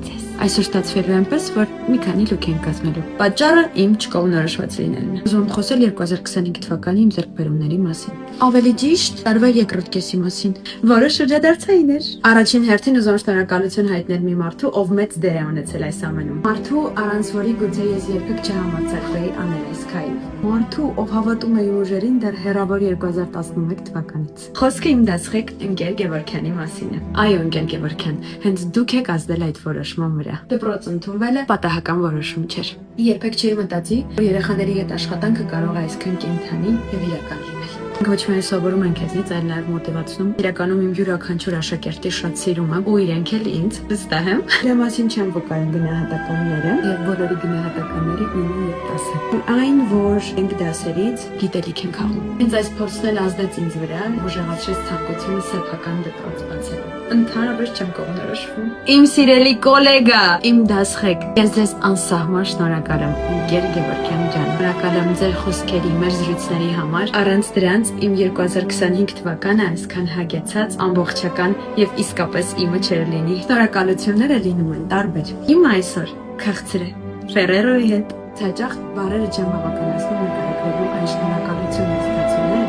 ձեզ։ Այսօր ստացվել է այնպես, որ մի քանի լուք ենք կազմելու։ Պատճառը իմ չկողմնորոշված լինելն է։ Ուզում եմ խոսել 2025 թվականի իմ ձեռքբերումների մասին։ Ավելի ճիշտ, տարվա երկրորդ կեսի մասին, որը շրջադարձային էր։ Առաջին հերթին ուզում եմ շնորհակալություն հայտնել մի մարդու, ով մեծ դեր է ունեցել այս ամենում։ Մարդու, առանց որի գուցե ես երբեք չհամարձակվեի անել այս քայլը։ Մարդու, ով հավատում է իմ ուժերին դեռ հեռավոր 2011 թվականից։ Խոսքը իմ դասղեկ ընկեր Գևորգյանի մասին է։ Այո, ընկեր Գևորգյան, հենց դուք եք ազդել այդ որոշման վրա։ Դպրոց ընդունվելը պատահական որոշում չէր։ Երբեք չէի մտածի, որ երեխաների հետ աշխատանքը կարող է այսքան կենդանի եւ իրական լինել։ Ոչ միայն սովորում են քեզնից, այլ նաև մոտիվացնում։ Իրականում իմ յուրաքանչյուր աշակերտի շատ սիրում եմ ու իրենք էլ ինձ, վստահ եմ։ Դրա մասին չեմ վկայում գնահատականները եւ բոլորի գնահատականները 9 եւ 10։ Այն, որ ենք դասերից գիտելիք ենք հաղում։ Հենց այս փորձն էլ ազդեց ինձ վրա, ուժեղացրեց ցանկությունը սեփական դպրոց բացելու։ Ընդհանրապես չեմ կողմնորոշվում։ Իմ սիրելի գոլեգա, իմ դասղեկ, ես ձեզ անսահման շնորհակալ եմ, ընկեր Գևորգյան ջան։ Շնորհակալ եմ ձեր խոսքերի, մեր զրույցների համար։ Առանց դրանց իմ 2025 թվականը այսքան հագեցած, ամբողջական եւ իսկապես իմը չէր լինի։ Շնորհակալությունները լինում են տարբեր։ Իմը այսօր քաղցր է Ֆերերոյի հետ։ Հաճախ բառերը չեմ բավականացնում նկարագրելու այն շնորհակալությունը ստացումները,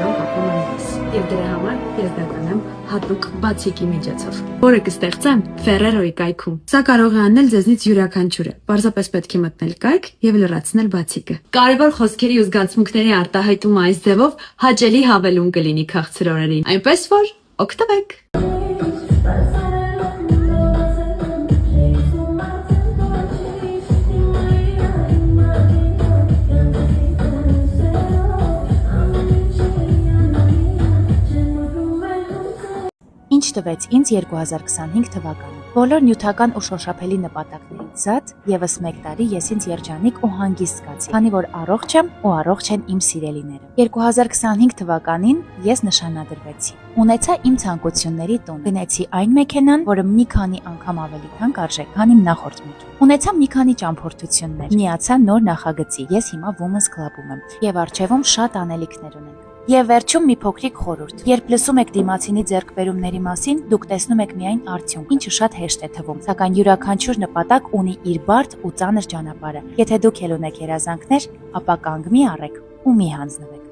որոնք ապրում են ես։ Եվ դրա համար ես դա կանեմ հատուկ բացիկի միջոցով, որը կստեղծեմ Ֆերերոյի կայքում։ Սա կարող է անել ձեզնից յուրաքանչյուրը։ Պարզապես պետք է մտնել կայք եւ լրացնել բացիկը։ Կարևոր խոսքերի ու զգացմունքների արտահայտումը այս ձևով հաճելի հավելում կլինի քաղցր օրերին, այնպես որ օգտվեք։ Ինչ տվեց ինձ 2025 թվականը։ Բոլոր նյութական ու շոշափելի նպատակներից զատ եւս մեկ տարի ես ինձ երջանիկ ու հանգիստ զգացի, քանի որ առողջ եմ ու առողջ են իմ սիրելիները։ 2025 թվականին ես նշանադրվեցի։ Ունեցա իմ ցանկությունների տուն։ Գնեցի այն մեքենան, որը մի քանի անգամ ավելի թանկ արժե, քան իմ նախորդ մեքենան։ Ունեցա մի քանի ճամփորդություններ։ Միացա նոր նախագծի։ Ես հիմա Women's Club-ում եմ եւ արժևում շատ անելիքներ ունենք։ Եվ վերջում մի փոքրիկ խորհուրդ։ Երբ լսում եք դիմացինի ձեռքբերումների մասին, դուք տեսնում եք միայն արդյունք, ինչը շատ հեշտ է թվում, սակայն յուրաքանչյուր նպատակ ունի իր բարդ ու ծանր ճանապարհը։ Եթե դուք էլ ունեք երազանքներ, ապա կանգ մի առեք ու մի հանձնվեք։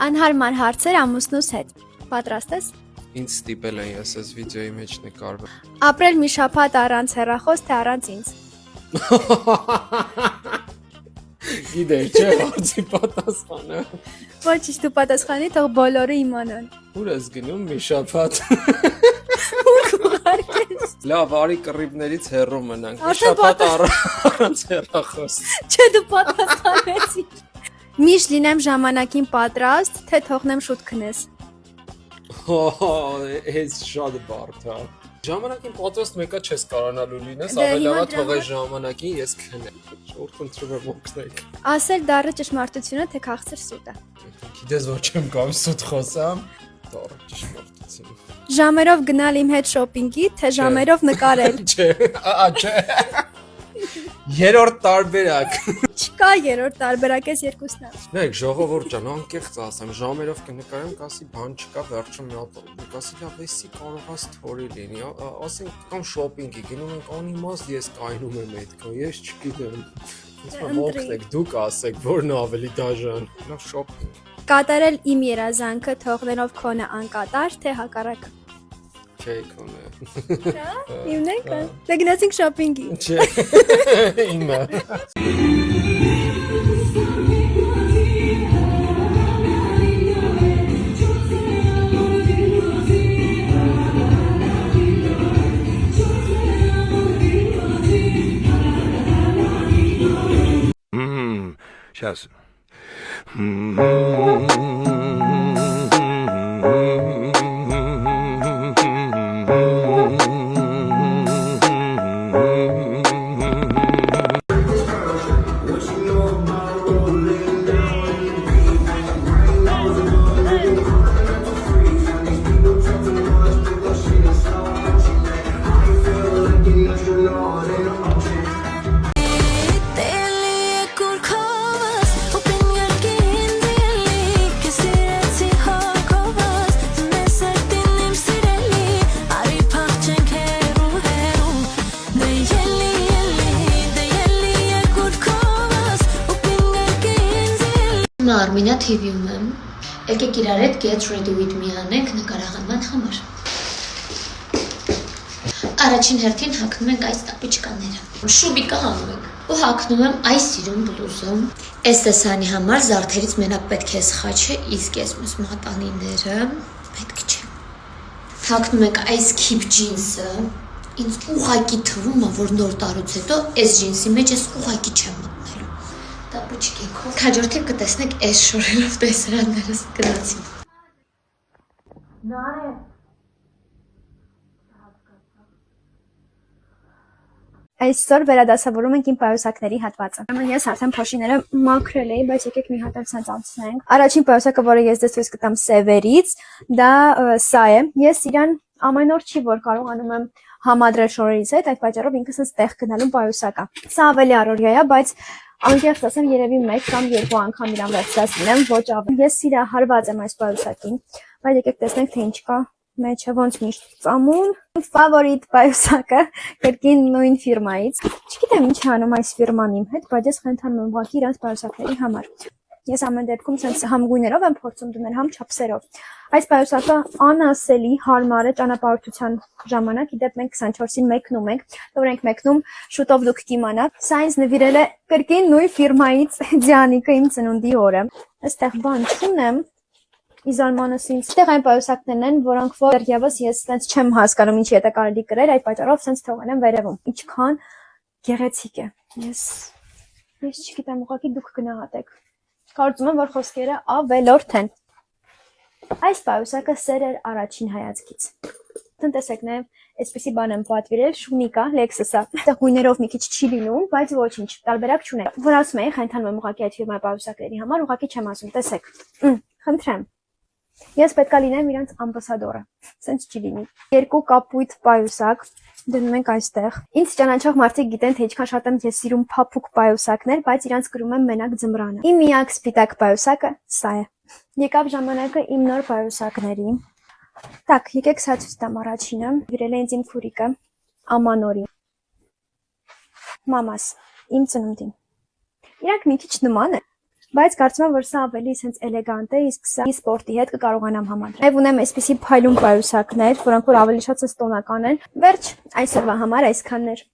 Անհարմար հարցեր ամուսնուս հետ։ Պատրաստ ես։ Ինձ ստիպել են ես այս վիդեոյի մեջ նկարվել։ Ապրել մի շաբաթ առանց հեռախոս, թե առանց ինձ։ Գիտեր, չէ, հարցի պատասխանը։ Ոչինչ, դու պատասխանի, թող բոլորը իմանան։ Ուր ես գնում մի շաբաթ։ Ուղարկես։ Լավ, արի կռիվներից հեռու մնանք։ Մի շաբաթ առանց հեռախոս։ Չէ, դու պատասխանեցիր։ Միշտ լինեմ ժամանակին պատրաստ, թե թողնեմ շուտ քնես։ Այս շատ բարդ է։ Ժամանակին պատրաստ մեկը չես կարողանալու լինես, Դե, ավելի հիմա լավ դրա թողես ժամանակին ես քնեմ։ Շուտ խնդրում եմ օգնեք։ Ասել դառը ճշմարտությունը, թե քաղցր սուտ է։ Գիտես ոչ եմ կամ սուտ խոսամ։ Դառը ճշմարտություն։ Ժամերով գնալ իմ հետ շոփինգի, թե ժամերով նկարել։ Չէ, չէ։ Երրորդ տարբերակ։ Չկա երրորդ տարբերակ, էս երկուսն է։ Նայեք, ժողովուրդ ջան, անկեղծ ասեմ, ժամերով կնկարեմ, կասի բան չկա, վերջում մի հատ կասի լավ, էսի կարողաս թորի լինի, ասենք կամ շոփինգի գնում ենք անիմաստ, ես կայնում եմ այդքան, ես չգիտեմ։ Ոնց մոքնեք, դուք ասեք, որն ավելի դաժան։ Լավ շոփինգ։ Կատարել իմ երազանքը թողնելով քոնը անկատար, թե հակառակը։ Չէ, քոնը։ Իմն է կա։ Դե գնացինք շոփինգի։ Չէ։ Իմը։ Сейчас. Արմինա TV-ում եմ, եկեք իրար հետ get ready with me անենք նկարահանման համար։ Առաջին հերթին հագնում ենք այս տապիչկաները։ Շուբիկը հանում ենք ու հագնում եմ այս սիրուն բլուզը։ Այս տեսանի համար զարդերից մենակ պետք է սխաչը, իսկ ես մյուս մատանիները պետք չէ։ Հագնում ենք այս քիփ ջինսը։ Ինձ ուղակի թվում է, որ նոր տարուց հետո այս ջինսի մեջ ես ուղակի չեմ մտնելու։ Քաջորդին կտեսնեք այս շորերով տեսարաններս գնացին։ Այսօր վերադասավորում ենք իմ պայուսակների հատվածը։ Ես արդեն փոշիները մաքրել էի, բայց եկեք մի հատ էլ անցնենք։ Առաջին պայուսակը, որը ես դες կտամ Սևերից, դա սա է։ Ես իրան ամեն օր չի որ կարողանում եմ համադրել շորերից հետ, այդ պատճառով ինքս ինձ տեղ գնալու պայուսակ է։ Սա ավելի առօրյա է, բայց անկեղծ ասեմ, երևի 1 կամ 2 անգամ իրան վերցրացնեմ, ոչ ավելի։ Ես սիրահարված եմ այս պայուսակին, բայց եկեք տեսնենք թե ինչ կա մեջը, ոնց միշտ ծամուն։ Ֆավորիտ պայուսակը կրկին նույն ֆիրմայից։ Չգիտեմ ինչ անում այս ֆիրման իմ հետ, բայց ես խնդրում եմ ուղղակի իրանց պայուսակների համար։ Ես ամեն դեպքում sense համ գույներով եմ փորձում դնել, համ չափսերով։ Այս պայուսակը անասելի հարմար է ճանապարհորդության ժամանակ, իդեպ մենք 24-ին մեկնում ենք, որ ենք մեկնում, շուտով դուք կիմանաք։ Սա ինձ նվիրել է կրկին նույն ֆիրմայից Դիանիկը իմ ծնունդի օրը։ Այստեղ բան չունեմ, իզալմանս ինձ։ Այստեղ այն պայուսակներն են, որոնք դեռևս ես sense չեմ հասկանում ինչի է դա կարելի կրել, այդ պատճառով sense թողել եմ վերևում։ Ինչքան գեղեցիկ է։ Ես չգիտեմ, ուղղակի դուք գնահատեք։ Կարծում եմ, որ խոսքերը ավելորդ են։ Այս պայուսակը սեր էր առաջին հայացքից։ Տնտեսեք նաև այսպեսի բան եմ պատվիրել, շունիկա, Lexus-ը։ Այդտեղ գույներով մի քիչ չի լինում, բայց ոչինչ, տարբերակ չունեք։ Որ ասում եմ, խնդրում եմ ուղղակի այդ ֆիրմայի պայուսակների համար, ուղղակի չեմ ասում, տեսեք։ Խնդրեմ։ Ես պետքա լինեմ իրանց ամբասադորը։ Սենց չի լինի։ Երկու կապույտ պայուսակ դնում ենք այստեղ։ Ինձ ճանաչող մարդիկ գիտեն, թե ինչքան շատ եմ ես սիրում փափուկ պայուսակներ, բայց իրանց կրում եմ մենակ ձմռանը։ Իմ միակ սպիտակ պայուսակը սա է։ Եկավ ժամանակը իմ նոր պայուսակների։ Так, եկեք սա ցույց տամ առաջինը։ Վիրել է ինձ իմ քուրիկը Ամանորի։ Մամաս, իմ ծնունդին։ Իրանք մի քիչ նման են, բայց կարծում եմ, որ սա ավելի sense էլեգանտ է, իսկ սա սպորտի հետ կկարողանամ համադրել։ Եվ ունեմ այսպիսի փայլուն պայուսակներ, որոնք որ ավելի շատ տոնական են։ Վերջ, այսօրվա համար այսքաններ։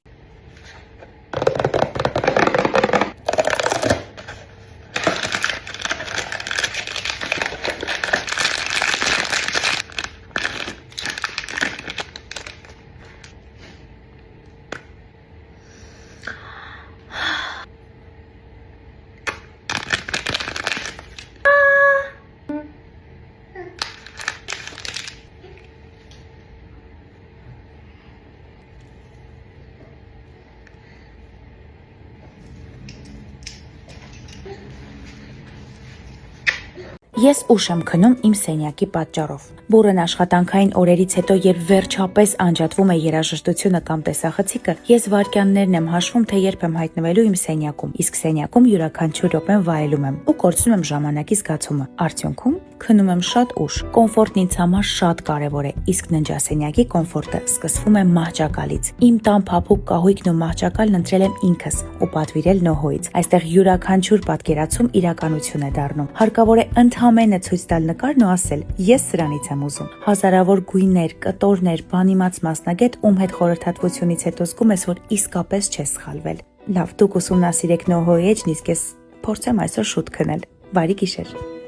Ես ուշ եմ քնում իմ սենյակի պատճառով։ Բուրըն աշխատանքային օրերից հետո, երբ վերջապես անջատվում է երաժշտությունը կամ տեսախցիկը, ես վայրկյաններն եմ հաշվում, թե երբ եմ հայտնվելու իմ սենյակում, իսկ սենյակում յուրաքանչյուր րոպեն վայելում եմ ու կորցնում եմ ժամանակի զգացումը։ Արդյունքում քնում եմ շատ ուշ։ Կոմֆորտն ինձ համար շատ կարևոր է, իսկ ննջասենյակի կոմֆորտը սկսվում է մահճակալից։ Իմ տան փափուկ կահույքն ու մահճակալն ընտրել եմ ինքս ու պատվիրել Նոհոյից։ Այստեղ յուրաքանչյուր պատկերացում իրականություն է դառնում։ Հարկավոր է ընդհանրապես ցույց տալ նկարն ու ասել. ես սրանից եմ ուզում։ Հազարավոր գույներ, կտորներ, բանիմաց մասնագետ, ում հետ խորհրդատվությունից հետո զգում ես, որ իսկապես չես սխալվել։ Լավ, դուք ուսումնասիրեք Նոհոյի էջն, իսկ ես փորձեմ այսօր շուտ քնել։ Բարի գիշեր։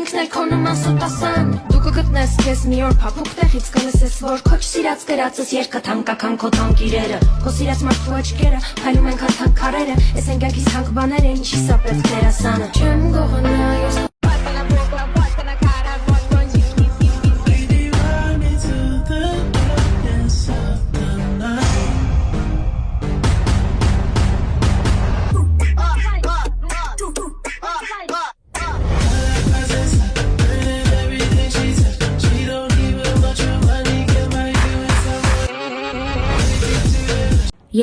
Ինքն է քո նման սուտասան Դու կգտնես քեզ մի օր փափուկ տեղից կլսես որ քո չսիրած գրածս երկը թանկական քո թանկ իրերը Քո սիրած մարդու աչքերը փայլում են քան թանկ քարերը Էս ընկակից թանկ բաները ինչի սա պետք դերասանը Չեմ գողանա ես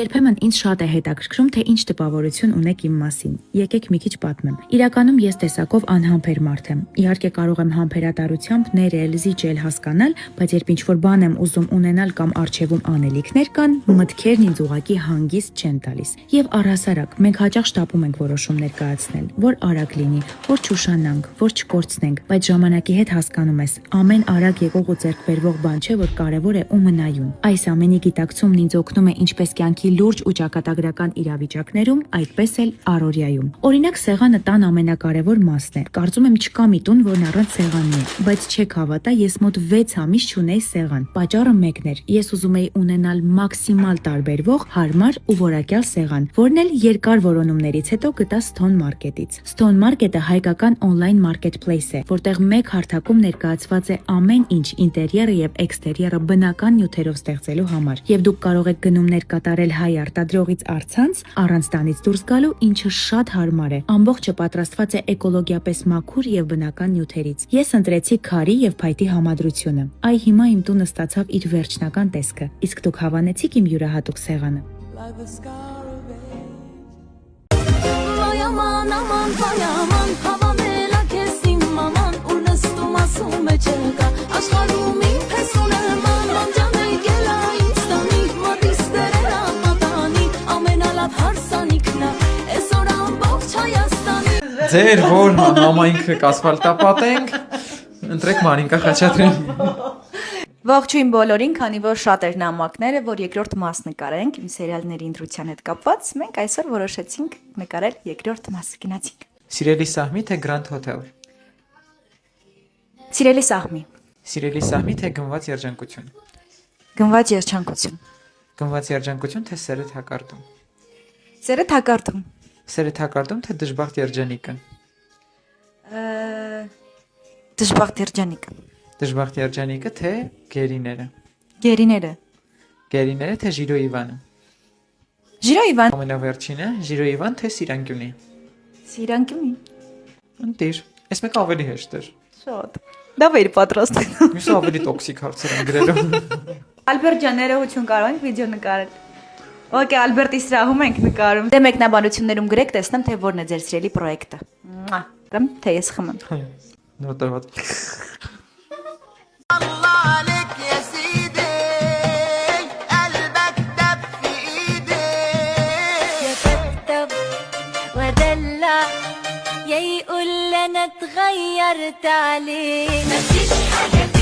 Երբեմն ինձ շատ է հետաքրքրում, թե ինչ տպավորություն ունեք իմ մասին։ Եկեք մի քիչ պատմեմ։ Իրականում ես տեսակով անհամբեր մարդ եմ։ Իհարկե կարող եմ համբերատարությամբ ներել, զիջել, հասկանալ, բայց երբ ինչ-որ բան եմ ուզում ունենալ կամ արժևում անելիքներ կան, մտքերն ինձ ուղակի հանգիստ չեն տալիս։ Եվ առհասարակ, մենք հաճախ շտապում ենք որոշումներ կայացնել, որ արագ լինի, որ չուշանանք, որ չկորցնենք, բայց ժամանակի հետ հասկանում ես, ամեն արագ եկող ու ձեռք բերվող բան չէ, որ կարևոր է ու մնայուն։ Այս ամենի գիտակցումն ինձ օգնում է ինչպես կյանքի լուրջ ու ճակատագրական իրավիճակներում, այդպես էլ առօրյայում։ Օրինակ, սեղանը տան ամենակարևոր մասն է։ Կարծում եմ չկա մի տուն, որն առանց սեղանի է, բայց չեք հավատա, ես մոտ 6 ամիս չունեի սեղան։ Պատճառը մեկն էր։ Ես ուզում էի ունենալ մաքսիմալ տարբերվող, հարմար ու որակյալ սեղան, որն էլ երկար որոնումներից հետո գտա Stone Market-ից։ Stone Market-ը հայկական on-line marketplace է, որտեղ մեկ հարթակում ներկայացված է ամեն ինչ ինտերիերը եւ էքստերիերը բնական նյութերով ստեղծելու համար։ Եվ դուք կարող եք գնումներ կատարել հայ արտադրողից առցանց առանց տանից դուրս գալու, ինչը շատ հարմար է։ Ամբողջը պատրաստված է էկոլոգիապես մաքուր եւ բնական նյութերից։ Ես ընտրեցի քարի եւ փայտի համադրությունը։ Այ հիմա իմ տունը ստացավ իր վերջնական տեսքը։ Իսկ դուք հավանեցիք իմ յուրահատուկ սեղանը։ Ձեր որ համայնքը կասֆալտապատենք, ընտրեք Մարինկա Խաչատրյան։ Ողջույն բոլորին, քանի որ շատ էր նամակները, որ երկրորդ մաս նկարենք իմ սերիալների ընտրության հետ կապված, մենք այսօր որոշեցինք նկարել երկրորդ մասը, գնացինք։ Սիրելի Սահմի թե Grand Hotel։ Սիրելի Սահմի։ Սիրելի Սահմի թե Գնված երջանկություն։ Գնված երջանկություն։ Գնված երջանկություն թե Սերը թակարդում։ Սերը թակարդում։ Սերը թակարդում թե Դժբախտ երջանիկը։ Դժբախտ երջանիկը։ Դժբախտ երջանիկը թե Գերիները։ Գերիները։ Գերիները թե Ժիրո Իվանը։ Ժիրո Իվան։ Ամենավերջինը Ժիրո Իվան թե Սիրանկյունի։ Սիրանկյունի։ Ընտիր, այս մեկը ավելի հեշտ էր։ Շատ։ Դա վեր պատրաստ։ Մյուսը ավելի տոքսիկ հարցեր են գրելու։ Ալբերտ ջան, ներողություն, կարող ենք վիդեո նկարել։ Okay, Ալբերտի սրահում ենք նկարում։ Դե մեկնաբանություններում գրեք, տեսնեմ թե որն է ձեր սիրելի պրոյեկտը։ Դեմ թե ես խմեմ։ Նոտարված։ يقول لنا اتغيرت عليه مفيش حاجة